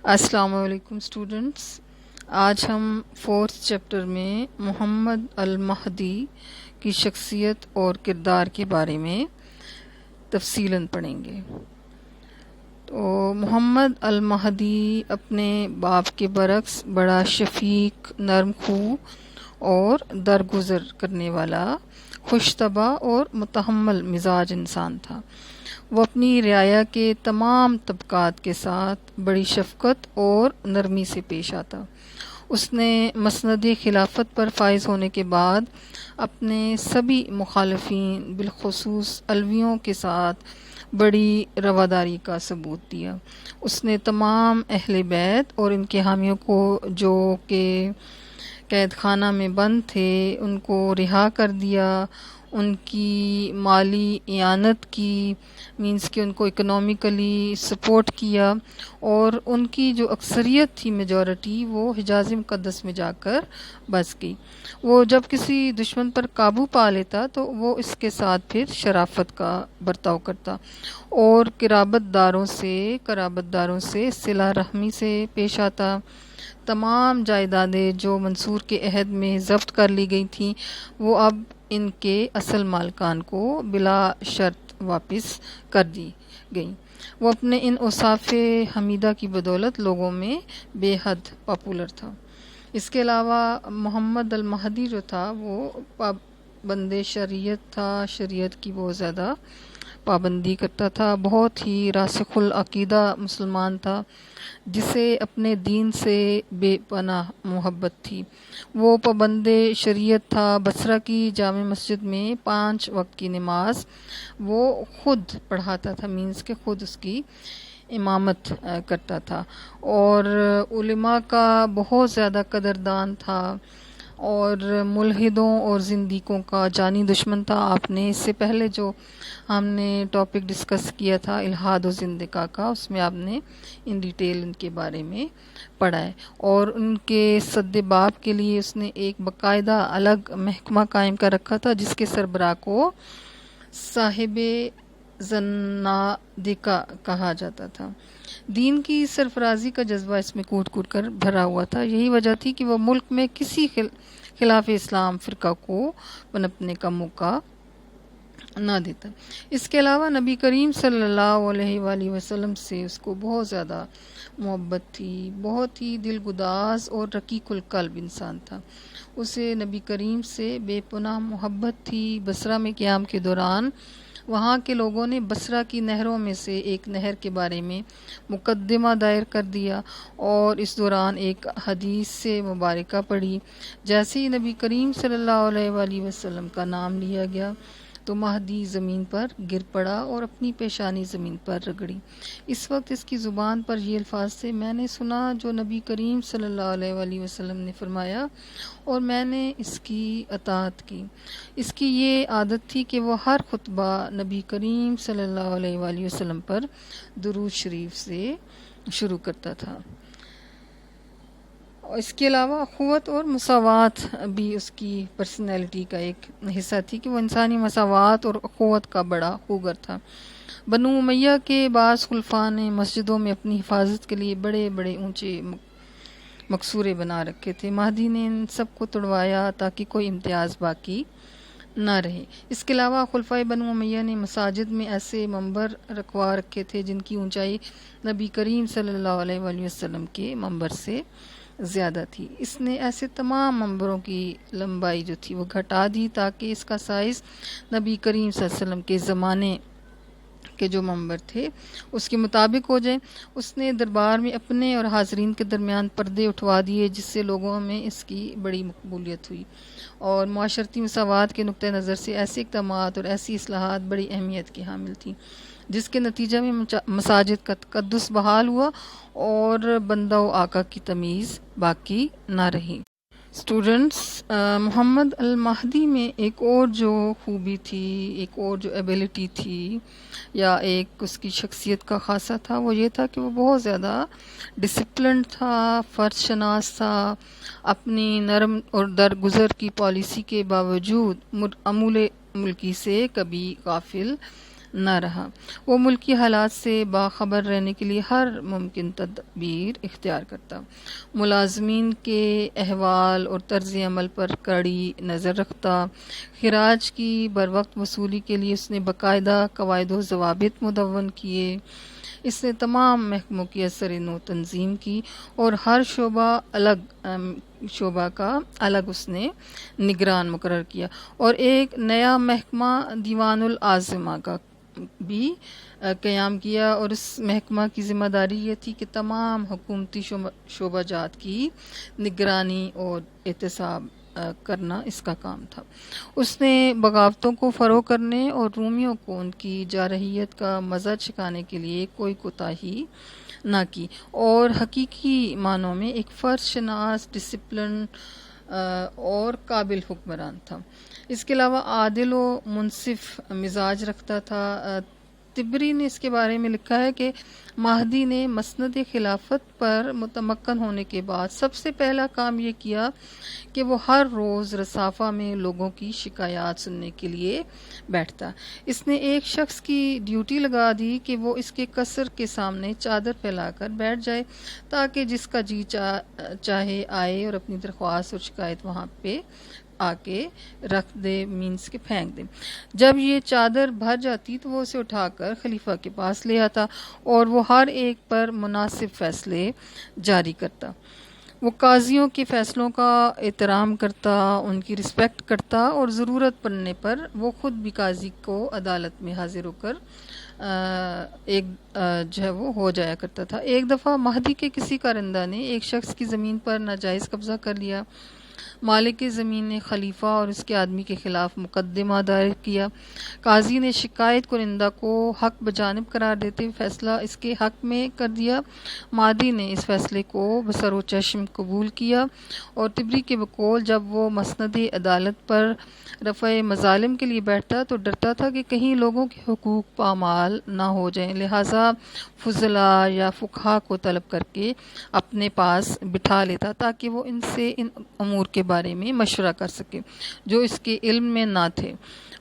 السلام علیکم اسٹوڈنٹس، آج ہم فورتھ چیپٹر میں محمد المہدی کی شخصیت اور کردار کے بارے میں تفصیلاً پڑھیں گے۔ تو محمد المہدی اپنے باپ کے برعکس بڑا شفیق، نرم خو اور درگزر کرنے والا، خوش طبع اور متحمل مزاج انسان تھا۔ وہ اپنی رعایا کے تمام طبقات کے ساتھ بڑی شفقت اور نرمی سے پیش آتا۔ اس نے مسند خلافت پر فائز ہونے کے بعد اپنے سبھی مخالفین بالخصوص علویوں کے ساتھ بڑی رواداری کا ثبوت دیا۔ اس نے تمام اہل بیت اور ان کے حامیوں کو جو کہ قید خانہ میں بند تھے ان کو رہا کر دیا، ان کی مالی اعانت کی، مینس کہ ان کو اکنومیکلی سپورٹ کیا، اور ان کی جو اکثریت تھی، میجورٹی، وہ حجاز مقدس میں جا کر بس گئی۔ وہ جب کسی دشمن پر قابو پا لیتا تو وہ اس کے ساتھ پھر شرافت کا برتاؤ کرتا اور قرابت داروں سے صلہ رحمی سے پیش آتا۔ تمام جائیدادیں جو منصور کے عہد میں ضبط کر لی گئی تھیں وہ اب ان کے اصل مالکان کو بلا شرط واپس کر دی گئیں۔ وہ اپنے ان اوصاف حمیدہ کی بدولت لوگوں میں بے حد پاپولر تھا۔ اس کے علاوہ محمد المہدی جو تھا وہ پابند شریعت تھا، شریعت کی بہت زیادہ پابندی کرتا تھا، بہت ہی راسخ العقیدہ مسلمان تھا جسے اپنے دین سے بے پناہ محبت تھی۔ وہ پابند شریعت تھا، بصرہ کی جامع مسجد میں 5 وقت کی نماز وہ خود پڑھاتا تھا، مینس کہ خود اس کی امامت کرتا تھا، اور علماء کا بہت زیادہ قدردان تھا اور ملحدوں اور زندیقوں کا جانی دشمن تھا۔ آپ نے اس سے پہلے جو ہم نے ٹاپک ڈسکس کیا تھا الحاد و زندقہ کا، اس میں آپ نے ان ڈیٹیل ان کے بارے میں پڑھا ہے، اور ان کے سد باب کے لیے اس نے ایک باقاعدہ الگ محکمہ قائم کر رکھا تھا جس کے سربراہ کو صاحب زنادقہ کہا جاتا تھا۔ دین کی سرفرازی کا جذبہ اس میں کوٹ کوٹ کر بھرا ہوا تھا۔ یہی وجہ تھی کہ وہ ملک میں کسی خلاف اسلام فرقہ کو پنپنے کا موقع نہ دیتا۔ اس کے علاوہ نبی کریم صلی اللہ علیہ وآلہ وسلم سے اس کو بہت زیادہ محبت تھی، بہت ہی دلگداز اور رقیق القلب انسان تھا۔ اسے نبی کریم سے بے پناہ محبت تھی۔ بصرہ میں قیام کے دوران وہاں کے لوگوں نے بصرہ کی نہروں میں سے ایک نہر کے بارے میں مقدمہ دائر کر دیا اور اس دوران ایک حدیث سے مبارکہ پڑھی۔ جیسے ہی نبی کریم صلی اللہ علیہ وآلہ وسلم کا نام لیا گیا تو مہدی زمین پر گر پڑا اور اپنی پیشانی زمین پر رگڑی۔ اس وقت اس کی زبان پر یہ الفاظ تھے: میں نے سنا جو نبی کریم صلی اللہ علیہ وآلہ وسلم نے فرمایا اور میں نے اس کی اطاعت کی۔ اس کی یہ عادت تھی کہ وہ ہر خطبہ نبی کریم صلی اللہ علیہ وآلہ وسلم پر درود شریف سے شروع کرتا تھا۔ اس کے علاوہ اخوت اور مساوات بھی اس کی پرسنالٹی کا ایک حصہ تھی کہ وہ انسانی مساوات اور اخوت کا بڑا خوگر تھا۔ بنو امیہ کے بعض خلفاء نے مسجدوں میں اپنی حفاظت کے لیے بڑے بڑے اونچے مقصورے بنا رکھے تھے۔ مہدی نے ان سب کو توڑوایا تاکہ کوئی امتیاز باقی نہ رہے۔ اس کے علاوہ خلفائے بنو امیہ نے مساجد میں ایسے منبر رکھوا رکھے تھے جن کی اونچائی نبی کریم صلی اللہ علیہ وآلہ وسلم کے منبر سے زیادہ تھی۔ اس نے ایسے تمام منبروں کی لمبائی جو تھی وہ گھٹا دی تاکہ اس کا سائز نبی کریم صلی اللہ علیہ وسلم کے زمانے کے جو منبر تھے اس کے مطابق ہو جائے۔ اس نے دربار میں اپنے اور حاضرین کے درمیان پردے اٹھوا دیے جس سے لوگوں میں اس کی بڑی مقبولیت ہوئی، اور معاشرتی مساوات کے نقطہ نظر سے ایسے اقدامات اور ایسی اصلاحات بڑی اہمیت کی حامل تھیں جس کے نتیجہ میں مساجد کا تقدس بحال ہوا اور بندہ و آقا کی تمیز باقی نہ رہی۔ اسٹوڈنٹس، محمد المہدی میں ایک اور جو خوبی تھی، ایک اور جو ایبیلٹی تھی یا ایک اس کی شخصیت کا خاصہ تھا وہ یہ تھا کہ وہ بہت زیادہ ڈسپلنڈ تھا، فرض شناس تھا۔ اپنی نرم اور درگزر کی پالیسی کے باوجود امور ملکی سے کبھی غافل نہ رہا۔ وہ ملکی حالات سے باخبر رہنے کے لیے ہر ممکن تدبیر اختیار کرتا، ملازمین کے احوال اور طرز عمل پر کڑی نظر رکھتا، خراج کی بروقت وصولی کے لیے اس نے باقاعدہ قواعد و ضوابط مدون کیے، اس نے تمام محکموں کی اثر نو تنظیم کی اور ہر شعبہ کا الگ اس نے نگران مقرر کیا، اور ایک نیا محکمہ دیوان العاظمہ کا بھی قیام کیا، اور اس محکمہ کی ذمہ داری یہ تھی کہ تمام حکومتی شعبہ جات کی نگرانی اور احتساب کرنا اس کا کام تھا۔ اس نے بغاوتوں کو فروغ کرنے اور رومیوں کو ان کی جارحیت کا مزہ چکھانے کے لیے کوئی کوتاہی نہ کی، اور حقیقی معنوں میں ایک فرد شناس، ڈسپلن اور قابل حکمران تھا۔ اس کے علاوہ عادل و منصف مزاج رکھتا تھا۔ طبری نے اس کے بارے میں لکھا ہے کہ مہدی نے مسند خلافت پر متمکن ہونے کے بعد سب سے پہلا کام یہ کیا کہ وہ ہر روز رصافہ میں لوگوں کی شکایات سننے کے لیے بیٹھتا۔ اس نے ایک شخص کی ڈیوٹی لگا دی کہ وہ اس کے قصر کے سامنے چادر پھیلا کر بیٹھ جائے تاکہ جس کا جی چاہے آئے اور اپنی درخواست اور شکایت وہاں پہ آ کے رکھ دے، مینس کے پھینک دے۔ جب یہ چادر بھر جاتی تو وہ اسے اٹھا کر خلیفہ کے پاس لے آتا اور وہ ہر ایک پر مناسب فیصلے جاری کرتا۔ وہ قاضیوں کے فیصلوں کا احترام کرتا، ان کی رسپیکٹ کرتا، اور ضرورت پڑنے پر وہ خود بھی قاضی کو عدالت میں حاضر ہو کر ایک جو ہے وہ ہو جایا کرتا تھا۔ ایک دفعہ مہدی کے کسی کارندہ نے ایک شخص کی زمین پر ناجائز قبضہ کر لیا۔ مالک زمین نے خلیفہ اور اس کے آدمی کے خلاف مقدمہ دائر کیا۔ قاضی نے شکایت کنندہ کو حق بجانب قرار دیتے ہوئے فیصلہ اس کے حق میں کر دیا۔ مہدی نے اس فیصلے کو بسر و چشم قبول کیا، اور طبری کے بقول جب وہ مسند عدالت پر رفع مظالم کے لیے بیٹھتا تو ڈرتا تھا کہ کہیں لوگوں کے حقوق پامال نہ ہو جائیں، لہٰذا فضلاء یا فقہاء کو طلب کر کے اپنے پاس بٹھا لیتا تاکہ وہ ان سے ان امور کے بارے میں مشورہ کر سکے جو اس کے علم میں نہ تھے۔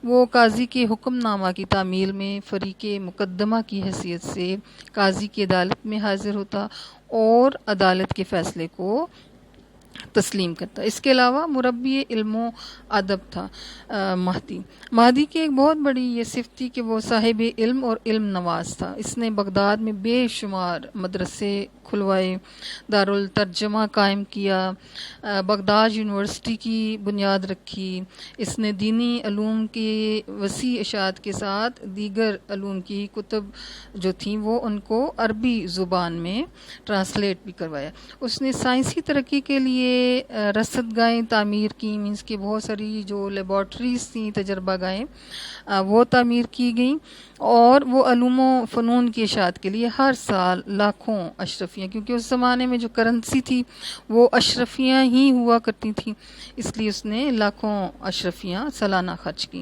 وہ قاضی کے حکم نامہ کی تعمیل میں فریق مقدمہ کی حیثیت سے قاضی کی عدالت میں حاضر ہوتا اور عدالت کے فیصلے کو تسلیم کرتا۔ اس کے علاوہ مربی علم و ادب تھا مہدی کی ایک بہت بڑی یہ صفت تھی کہ وہ صاحب علم اور علم نواز تھا۔ اس نے بغداد میں بے شمار مدرسے کھلوائے، دارالترجمہ قائم کیا، بغداد یونیورسٹی کی بنیاد رکھی۔ اس نے دینی علوم کے وسیع اشاعت کے ساتھ دیگر علوم کی کتب جو تھیں وہ ان کو عربی زبان میں ٹرانسلیٹ بھی کروایا۔ اس نے سائنسی ترقی کے لیے رصدگاہیں تعمیر کی، مینس کہ بہت ساری جو لیبارٹریز تھیں، تجربہ گاہیں وہ تعمیر کی گئیں، اور وہ علوم و فنون کی اشاعت کے لیے ہر سال لاکھوں اشرفیاں، کیونکہ اس زمانے میں جو کرنسی تھی وہ اشرفیاں ہی ہوا کرتی تھیں، اس لیے اس نے لاکھوں اشرفیاں سالانہ خرچ کی۔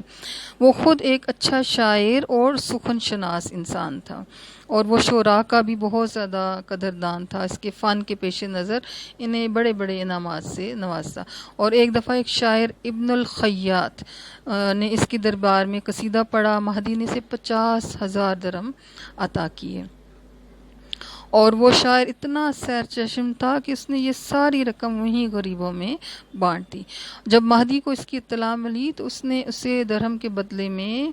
وہ خود ایک اچھا شاعر اور سخن شناس انسان تھا، اور وہ شعراء کا بھی بہت زیادہ قدردان تھا۔ اس کے فن کے پیش نظر انہیں بڑے بڑے انعامات سے نوازتا، اور ایک دفعہ ایک شاعر ابن الخیاط نے اس کے دربار میں قصیدہ پڑھا، مہدی نے اسے 50,000 درہم عطا کیے، اور وہ شاعر اتنا سیر چشم تھا کہ اس نے یہ ساری رقم وہیں غریبوں میں بانٹ دی۔ جب مہدی کو اس کی اطلاع ملی تو اس نے اسے درہم کے بدلے میں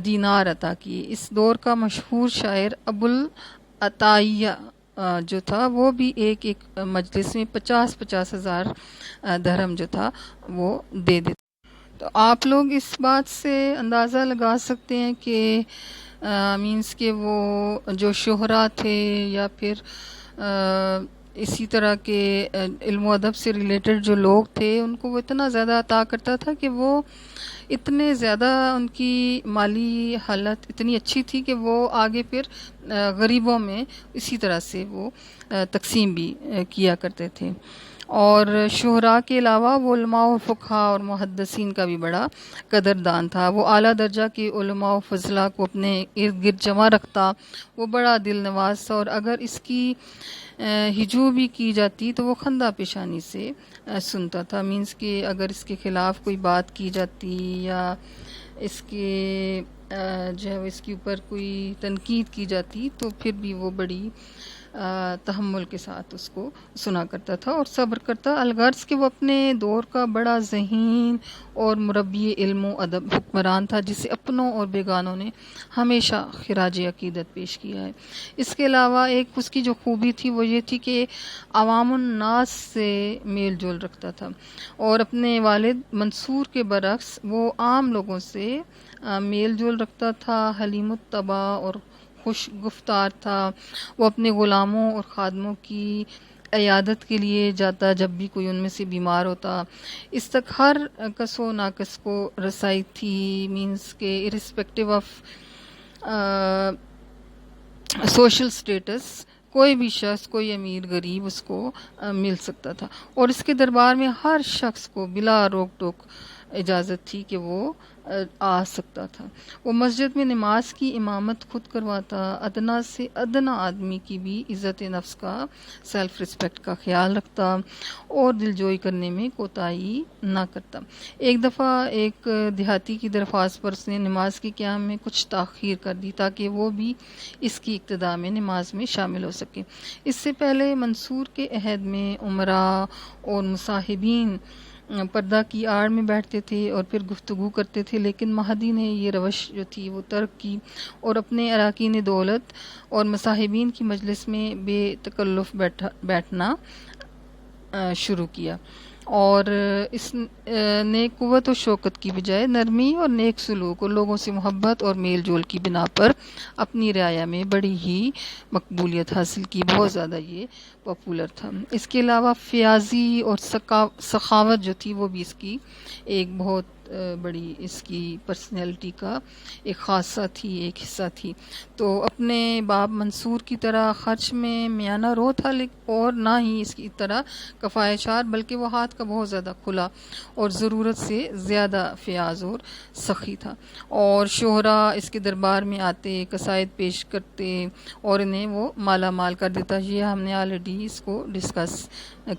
دینار عطا کیے۔ اس دور کا مشہور شاعر ابو العطیہ جو تھا وہ بھی ایک مجلس میں 50,000 درہم جو تھا وہ دے دیتا۔ تو آپ لوگ اس بات سے اندازہ لگا سکتے ہیں کہ مینس کہ وہ جو شہرا تھے یا پھر اسی طرح کے علم و ادب سے ریلیٹڈ جو لوگ تھے ان کو وہ اتنا زیادہ عطا کرتا تھا کہ وہ اتنے زیادہ ان کی مالی حالت اتنی اچھی تھی کہ وہ آگے پھر غریبوں میں اسی طرح سے وہ تقسیم بھی کیا کرتے تھے۔ اور شہراء کے علاوہ وہ علماء و فقہاء اور محدثین کا بھی بڑا قدردان تھا۔ وہ اعلیٰ درجہ کے علماء و فضلاء کو اپنے ارد گرد جمع رکھتا، وہ بڑا دل نواز تھا، اور اگر اس کی ہجو بھی کی جاتی تو وہ خندہ پیشانی سے سنتا تھا، مینس کہ اگر اس کے خلاف کوئی بات کی جاتی یا اس کے جو ہے اس کے اوپر کوئی تنقید کی جاتی تو پھر بھی وہ بڑی تحمل کے ساتھ اس کو سنا کرتا تھا اور صبر کرتا، الغرض کہ وہ اپنے دور کا بڑا ذہین اور مربی علم و ادب حکمران تھا، جسے اپنوں اور بیگانوں نے ہمیشہ خراج عقیدت پیش کیا ہے۔ اس کے علاوہ ایک اس کی جو خوبی تھی وہ یہ تھی کہ عوام الناس سے میل جول رکھتا تھا، اور اپنے والد منصور کے برعکس وہ عام لوگوں سے میل جول رکھتا تھا، حلیم الطبع اور خوش گفتار تھا۔ وہ اپنے غلاموں اور خادموں کی عیادت کے لیے جاتا جب بھی کوئی ان میں سے بیمار ہوتا۔ اس تک ہر کس و ناقص کو رسائی تھی، مینس کہ ارسپیکٹو آف سوشل سٹیٹس کوئی بھی شخص، کوئی امیر غریب اس کو مل سکتا تھا، اور اس کے دربار میں ہر شخص کو بلا روک ٹوک اجازت تھی کہ وہ آ سکتا تھا۔ وہ مسجد میں نماز کی امامت خود کرواتا، ادنا سے ادنا آدمی کی بھی عزت نفس کا، سیلف رسپیکٹ کا خیال رکھتا اور دلجوئی کرنے میں کوتاہی نہ کرتا۔ ایک دفعہ ایک دیہاتی کی درخواست پر اس نے نماز کی قیام میں کچھ تاخیر کر دی تاکہ وہ بھی اس کی ابتدا میں نماز میں شامل ہو سکے۔ اس سے پہلے منصور کے عہد میں امراء اور مصاحبین پردہ کی آڑ میں بیٹھتے تھے اور پھر گفتگو کرتے تھے، لیکن مہدی نے یہ روش جو تھی وہ ترک کی اور اپنے اراکین دولت اور مصاحبین کی مجلس میں بے تکلف بیٹھنا شروع کیا، اور اس نے قوت و شوکت کی بجائے نرمی اور نیک سلوک اور لوگوں سے محبت اور میل جول کی بنا پر اپنی رعایا میں بڑی ہی مقبولیت حاصل کی، بہت زیادہ یہ پاپولر تھا۔ اس کے علاوہ فیاضی اور سخاوت جو تھی وہ بھی اس کی ایک بہت بڑی اس کی پرسنالٹی کا ایک خاصہ تھی، ایک حصہ تھی۔ تو اپنے باپ منصور کی طرح خرچ میں میانہ رو تھا، اور نہ ہی اس کی طرح کفایت، بلکہ وہ ہاتھ کا بہت زیادہ کھلا اور ضرورت سے زیادہ فیاض اور سخی تھا، اور شہرا اس کے دربار میں آتے، قصائد پیش کرتے اور انہیں وہ مالا مال کر دیتا۔ یہ ہم نے آلریڈی اس کو ڈسکس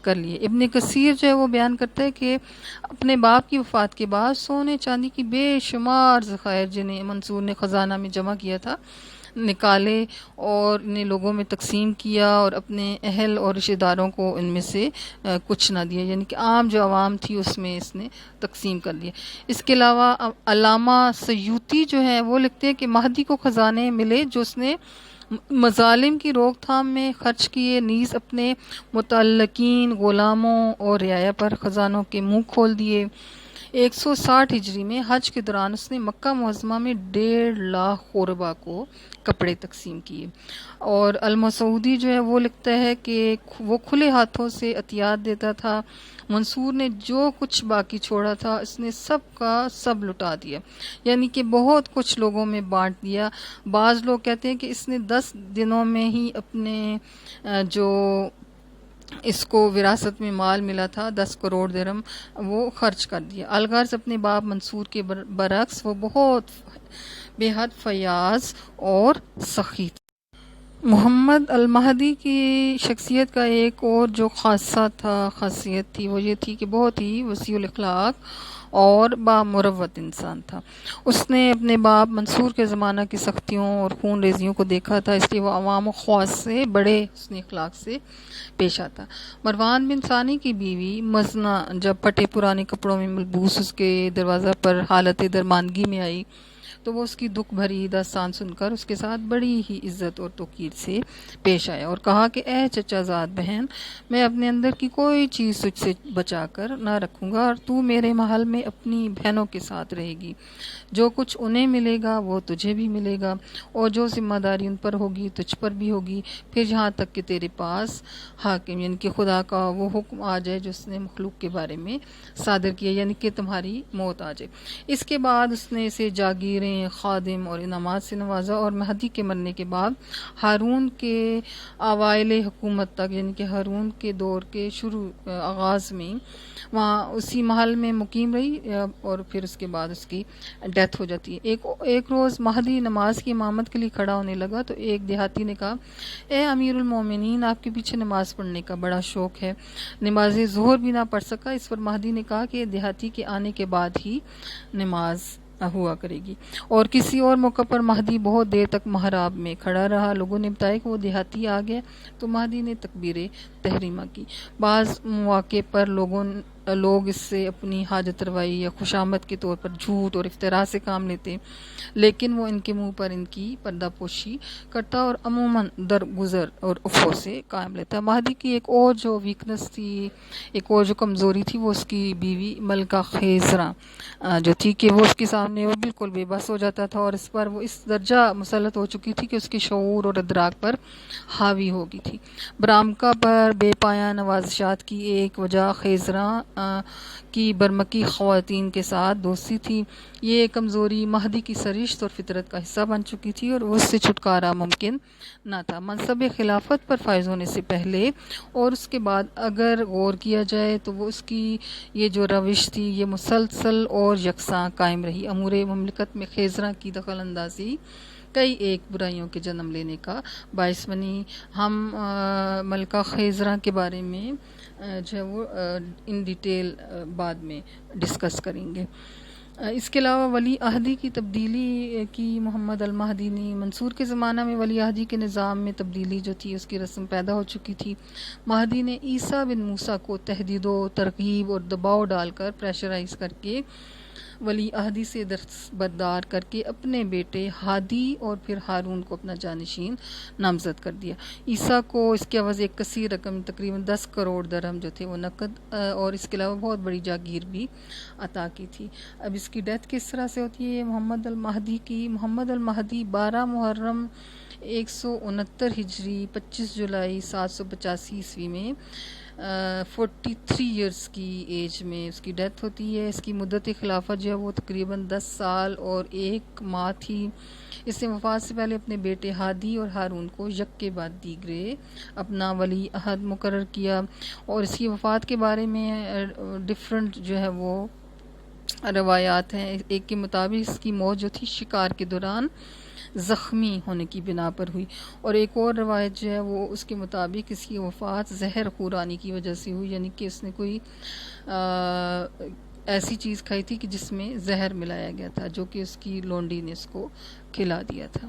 کر لیے۔ ابن کثیر جو ہے وہ بیان کرتا ہے کہ اپنے باپ کی وفات کے بعد سونے چاندی کی بے شمار ذخائر جنہیں منصور نے خزانہ میں جمع کیا تھا نکالے اور انہیں لوگوں میں تقسیم کیا، اور اپنے اہل اور رشتہ داروں کو ان میں سے کچھ نہ دیا، یعنی کہ عام جو عوام تھی اس میں اس نے تقسیم کر لیا۔ اس کے علاوہ علامہ سیوطی جو ہے وہ لکھتے ہیں کہ مہدی کو خزانے ملے جو اس نے مظالم کی روک تھام میں خرچ کیے، نیز اپنے متعلقین غلاموں اور رعایا پر خزانوں کے منہ کھول دیے۔ 160 ہجری میں حج کے دوران اس نے مکہ معظمہ میں 1.5 لاکھ غربا کو کپڑے تقسیم کیے، اور المسعودی جو ہے وہ لکھتا ہے کہ وہ کھلے ہاتھوں سے عطیات دیتا تھا۔ منصور نے جو کچھ باقی چھوڑا تھا اس نے سب کا سب لٹا دیا، یعنی کہ بہت کچھ لوگوں میں بانٹ دیا۔ بعض لوگ کہتے ہیں کہ اس نے 10 دنوں میں ہی اپنے جو اس کو وراثت میں مال ملا تھا 10 کروڑ درہم وہ خرچ کر دیا۔ الغرض اپنے باپ منصور کے برعکس وہ بہت بے حد فیاض اور سخی تھا۔ محمد المہدی کی شخصیت کا ایک اور جو خاصیت تھی وہ یہ تھی کہ بہت ہی وسیع الاخلاق اور بامروت انسان تھا۔ اس نے اپنے باپ منصور کے زمانہ کی سختیوں اور خون ریزیوں کو دیکھا تھا، اس لیے وہ عوام و خواص سے بڑے حسن اخلاق سے پیش آتا۔ مروان بن ثانی کی بیوی مزنہ جب پھٹے پرانے کپڑوں میں ملبوس اس کے دروازہ پر حالت درماندگی میں آئی تو وہ اس کی دکھ بھری داستان سن کر اس کے ساتھ بڑی ہی عزت اور توقیر سے پیش آیا اور کہا کہ اے چچا زاد بہن، میں اپنے اندر کی کوئی چیز تجھ سے بچا کر نہ رکھوں گا، اور تو میرے محل میں اپنی بہنوں کے ساتھ رہے گی۔ جو کچھ انہیں ملے گا وہ تجھے بھی ملے گا، اور جو ذمہ داری ان پر ہوگی تجھ پر بھی ہوگی، پھر یہاں تک کہ تیرے پاس حاکم یعنی کہ خدا کا وہ حکم آ جائے جو اس نے مخلوق کے بارے میں صادر کیا، یعنی کہ تمہاری موت آ جائے۔ اس کے بعد اس نے اسے جاگیریں، خادم اور انعامات سے نوازا، اور مہدی کے مرنے کے بعد ہارون کے اوائل حکومت تک یعنی کہ ہارون کے دور کے آغاز میں وہاں اسی محل میں مقیم رہی، اور پھر اس کے بعد اس کی ڈیتھ ہو جاتی ہے۔ ایک روز مہدی نماز کی امامت کے لیے کھڑا ہونے لگا تو ایک دیہاتی نے کہا، اے امیر المومنین، آپ کے پیچھے نماز پڑھنے کا بڑا شوق ہے۔ نماز ظہر بھی نہ پڑھ سکا۔ اس پر مہدی نے کہا کہ دیہاتی کے آنے کے بعد ہی نماز ہوا کرے گی۔ اور کسی اور موقع پر مہدی بہت دیر تک محراب میں کھڑا رہا۔ لوگوں نے بتایا کہ وہ دیہاتی آ گیا تو مہدی نے تکبیر تحریمہ کی۔ بعض مواقع پر لوگ اس سے اپنی حاجت روائی یا خوشامد کے طور پر جھوٹ اور افتراء سے کام لیتے، لیکن وہ ان کے منہ پر ان کی پردہ پوشی کرتا اور عموماً درگزر اور افو سے کام لیتا۔ مہدی کی ایک اور جو ویکنس تھی، ایک اور جو کمزوری تھی، وہ اس کی بیوی ملکہ خیزرہ جو تھی کہ وہ اس کے سامنے وہ بالکل بے بس ہو جاتا تھا، اور اس پر وہ اس درجہ مسلط ہو چکی تھی کہ اس کے شعور اور ادراک پر حاوی ہو گئی تھی۔ برامکا پر بے پایہ نوازشات کی ایک وجہ خیزرہ کی برمکی خواتین کے ساتھ دوستی تھی۔ یہ کمزوری مہدی کی سرشت اور فطرت کا حصہ بن چکی تھی اور اس سے چھٹکارا ممکن نہ تھا۔ منصب خلافت پر فائز ہونے سے پہلے اور اس کے بعد اگر غور کیا جائے تو وہ اس کی یہ جو روش تھی یہ مسلسل اور یکساں قائم رہی۔ امور مملکت میں خیزرہ کی دخل اندازی کئی ایک برائیوں کے جنم لینے کا باعث بنی۔ ہم ملکہ خیزرہ کے بارے میں جو ہے وہ ان ڈیٹیل بعد میں ڈسکس کریں گے۔ اس کے علاوہ ولی عہدی کی تبدیلی کی محمد المہدی نے۔ منصور کے زمانہ میں ولی عہدی کے نظام میں تبدیلی جو تھی اس کی رسم پیدا ہو چکی تھی۔ مہدی نے عیسیٰ بن موسیٰ کو تہدید و ترغیب اور دباؤ ڈال کر پریشرائز کر کے ولی عہدی سے دستبردار کر کے اپنے بیٹے ہادی اور پھر ہارون کو اپنا جانشین نامزد کر دیا۔ عیسیٰ کو اس کے عوض ایک کثیر رقم تقریباً 10 کروڑ درہم جو تھے وہ نقد اور اس کے علاوہ بہت بڑی جاگیر بھی عطا کی تھی۔ اب اس کی ڈیتھ کس طرح سے ہوتی ہے محمد المہدی کی؟ محمد المہدی 12 محرم 169 ہجری 25 جولائی 785 عیسوی میں 43 ایئرس کی ایج میں اس کی ڈیتھ ہوتی ہے۔ اس کی مدت خلافت جو ہے وہ تقریباً 10 سال اور 1 ماہ تھی۔ اس نے وفات سے پہلے اپنے بیٹے ہادی اور ہارون کو یک کے بعد دیگرے اپنا ولی عہد مقرر کیا، اور اس کی وفات کے بارے میں ڈفرنٹ جو ہے وہ روایات ہیں۔ ایک کے مطابق اس کی موت جو تھی شکار کے دوران زخمی ہونے کی بنا پر ہوئی، اور ایک اور روایت جو ہے وہ اس کے مطابق اس کی وفات زہر خورانی کی وجہ سے ہوئی، یعنی کہ اس نے کوئی ایسی چیز کھائی تھی کہ جس میں زہر ملایا گیا تھا جو کہ اس کی لونڈی نے اس کو کھلا دیا تھا۔